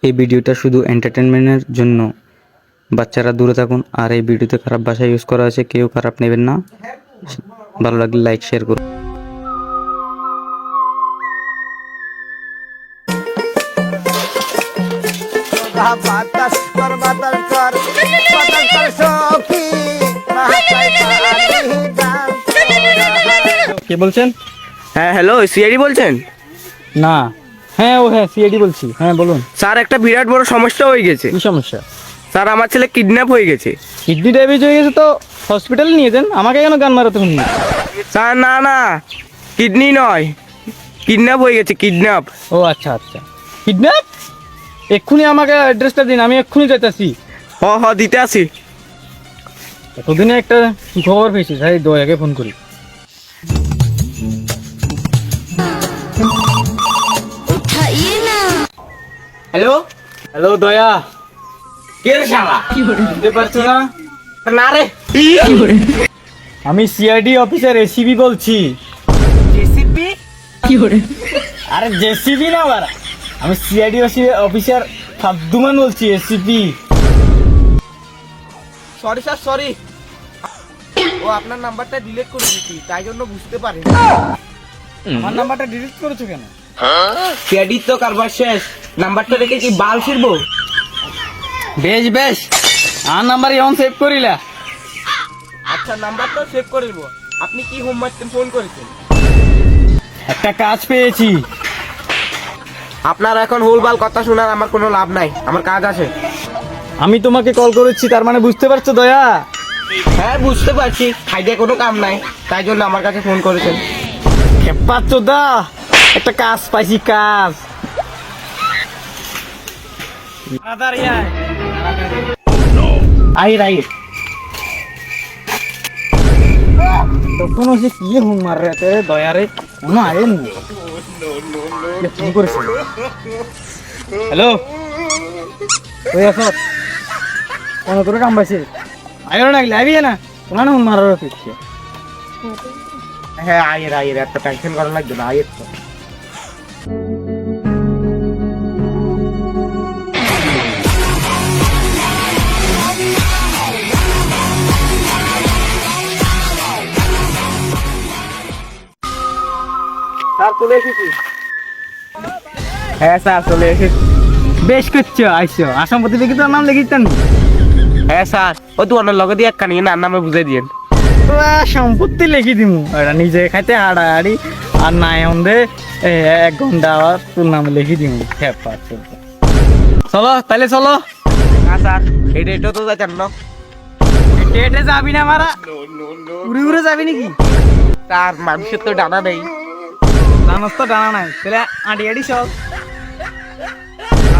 এই ভিডিওটা শুধু এন্টারটেনমেন্টের জন্য, বাচ্চারা দূরে থাকুন। আর এই ভিডিওতে খারাপ ভাষা ইউজ করা আছে, কেউ খারাপ নেবেন না। ভালো লাগলে লাইক শেয়ার করুন। কে বলছেন? হ্যাঁ হ্যালো, সিআইডি বলছেন? না, হ্যাঁ সিআইডি বলছি। হ্যাঁ বলুন। স্যার, একটা বিরাট বড় সমস্যা হয়ে গেছে। কি সমস্যা? স্যার, আমার ছেলে কিডন্যাপ হয়ে গেছে। কিডনি ড্যামেজ হয়ে গেছে তো হসপিটালে নিয়ে যান, আমাকে কেন গান মারাতে শুনি? স্যার না না, কিডনি নয়, কিডন্যাপ হয়ে গেছে, কিডন্যাপ। ও আচ্ছা আচ্ছা, কিডন্যাপ। এক্ষুনি আমাকে অ্যাড্রেসটা দিন, আমি এক্ষুনি যাইতেছি। দিতে আসি। এতদিনে একটা খবর পেয়েছি, তাই দয়াকে ফোন করি। হ্যালো হ্যালো দয়া, কে রে শালা? বুঝতে পারছো না? না রে, আমি সিআইডি অফিসার এসিবি বলছি। জেসিপি? আরে জেসিবি না বাড়া, আমি সিআইডি অফিসার ফাদ্দুমান বলছি, এসিপি। Sorry sir, sorry. ও আপনার নাম্বারটা ডিলিট করে দিয়েছি, তাই জন্য বুঝতে পারিনি। আমার নাম্বারটা ডিলিট করেছো কেন? সিআইডি তো কারবার শেষ, নাম্বারটা রেখে কি বাল ছিড়বো? বেশ বেশ, আর নাম্বার এমন সেভ করিলা? আচ্ছা, নাম্বারটা সেভ করে দেবো। আপনি কি হোমওয়ার্ক ফোন করেছেন? একটা কাজ পেয়েছি। আপনার এখন হুলবাল কথা শোনার আমার কোনো লাভ নাই, আমার কাজ আছে। আমি তোমাকে কল করেছি, তার মানে বুঝতে পারছো দয়া? হ্যাঁ বুঝতে পারছি, খাইতে কোনো কাম নাই, তাই জন্য আমার কাছে ফোন করেছেন। খেপা চোদা, একটা কাজ পাইছি, কাজ। I right. তখন সে কি হুম মার রে দয়ারে, কোনো আয়ে নি ফোন করেছে। হ্যালো, ওই আসো, কোনো তোর কাম পাইছে? আয়ো না, লাইবি না তোমার হুম মারার পিছিয়ে। হ্যাঁ আয়ের আয়ের, এত টেনশন করা লাগবে না, আয়ের তো। স্যার চলে এসেছি। হ্যাঁ স্যার চলে এসেছি। বেশ করছো, আইসো। আসামপতি দেখি তোর নাম লিখিতেন। হ্যাঁ স্যার, ও তো অন্য লগে দিয়ে একখানি না নামে বুঝাই দিয়েন। সম্পত্তি লিখি দিমু, ওরা নিজে খাইতে হাড়াহাড়ি, আর নাই হন্দে 1 ঘন্টা আবার তোর নাম লিখি দিমু। খেপা চোদা। চলো তাহলে চলো। হ্যাঁ স্যার, এটাও তো যাচ্ছেন না। হেঁটে যাবি না মারা, উড়ে উড়ে যাবি নাকি? তার মানুষের তো ডানা নেই। জানোস তো ডানা নাই, তাহলে আড়ি আড়ি চল।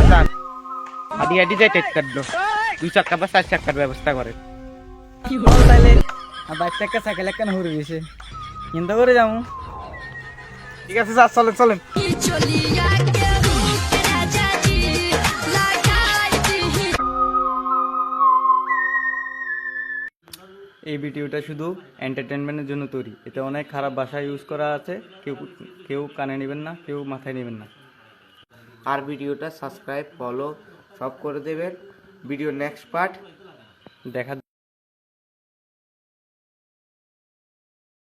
স্যার আদি আদি যাই টেট কাটলো, 2 চাক্কা বা 4 চাক্কার ব্যবস্থা করেন। বল তাইলে, আর বাইক চাক্কা সাইকেল একখান হরে গেছে, চিন্তা করে যাবো। ঠিক আছে স্যার, চলেন চলেন। এই ভিডিওটা শুধু এন্টারটেনমেন্টের জন্য তৈরি, এতে অনেক খারাপ ভাষা ইউজ করা আছে, কেউ কেউ কানে নেবেন না, কেউ মাথায় নেবেন না। আর ভিডিওটা সাবস্ক্রাইব ফলো সব করে দেবেন। ভিডিও নেক্সট পার্ট দেখা